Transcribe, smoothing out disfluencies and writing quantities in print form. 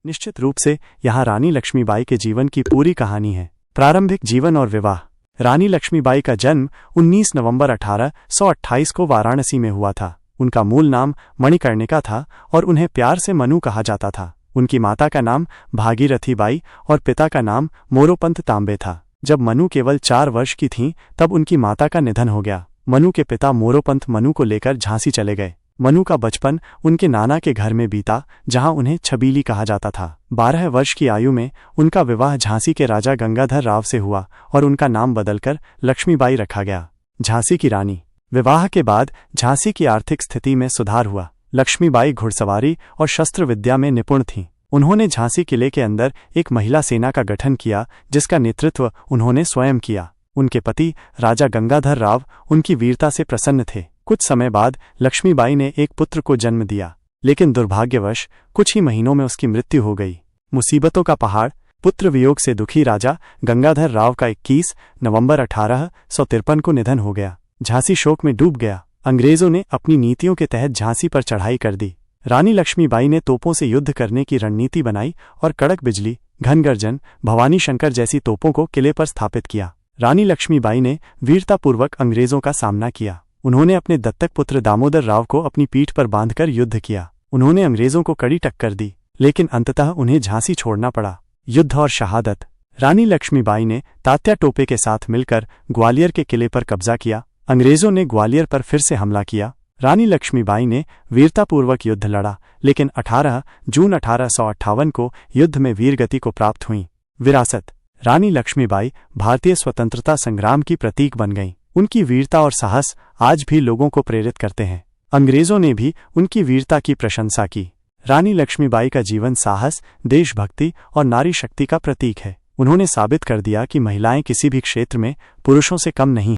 निश्चित रूप से यहाँ रानी लक्ष्मीबाई के जीवन की पूरी कहानी है। प्रारंभिक जीवन और विवाह। रानी लक्ष्मीबाई का जन्म 19 नवंबर 1828 को वाराणसी में हुआ था। उनका मूल नाम मणिकर्णिका था और उन्हें प्यार से मनु कहा जाता था। उनकी माता का नाम भागीरथी बाई और पिता का नाम मोरोपंत तांबे था। जब मनु केवल 4 वर्ष की थीं तब उनकी माता का निधन हो गया। मनु के पिता मोरोपंत मनु को लेकर झांसी चले गए। मनु का बचपन उनके नाना के घर में बीता, जहां उन्हें छबीली कहा जाता था। 12 वर्ष की आयु में उनका विवाह झांसी के राजा गंगाधर राव से हुआ और उनका नाम बदलकर लक्ष्मीबाई रखा गया। झांसी की रानी। विवाह के बाद झांसी की आर्थिक स्थिति में सुधार हुआ। लक्ष्मीबाई घुड़सवारी और शस्त्र विद्या में निपुण थीं। उन्होंने झांसी किले के अंदर एक महिला सेना का गठन किया, जिसका नेतृत्व उन्होंने स्वयं किया। उनके पति राजा गंगाधर राव उनकी वीरता से प्रसन्न थे। कुछ समय बाद लक्ष्मीबाई ने एक पुत्र को जन्म दिया, लेकिन दुर्भाग्यवश कुछ ही महीनों में उसकी मृत्यु हो गई। मुसीबतों का पहाड़। पुत्र वियोग से दुखी राजा गंगाधर राव का 21 नवंबर 1853 को निधन हो गया। झांसी शोक में डूब गया। अंग्रेजों ने अपनी नीतियों के तहत झांसी पर चढ़ाई कर दी। रानी लक्ष्मीबाई ने तोपों से युद्ध करने की रणनीति बनाई और कड़क बिजली, घनगर्जन, भवानी शंकर जैसी तोपों को किले पर स्थापित किया। रानी लक्ष्मीबाई ने वीरतापूर्वक अंग्रेजों का सामना किया। उन्होंने अपने दत्तक पुत्र दामोदर राव को अपनी पीठ पर बांधकर युद्ध किया। उन्होंने अंग्रेजों को कड़ी टक्कर दी, लेकिन अंततः उन्हें झांसी छोड़ना पड़ा। युद्ध और शहादत। रानी लक्ष्मीबाई ने तात्या टोपे के साथ मिलकर ग्वालियर के किले पर कब्जा किया। अंग्रेजों ने ग्वालियर पर फिर से हमला किया। रानी लक्ष्मीबाई ने वीरतापूर्वक युद्ध लड़ा, लेकिन 18 जून 1858 को युद्ध में वीरगति को प्राप्त हुई। विरासत। रानी लक्ष्मीबाई भारतीय स्वतंत्रता संग्राम की प्रतीक बन गईं। उनकी वीरता और साहस आज भी लोगों को प्रेरित करते हैं। अंग्रेजों ने भी उनकी वीरता की प्रशंसा की। रानी लक्ष्मीबाई का जीवन साहस, देशभक्ति और नारी शक्ति का प्रतीक है। उन्होंने साबित कर दिया कि महिलाएं किसी भी क्षेत्र में पुरुषों से कम नहीं।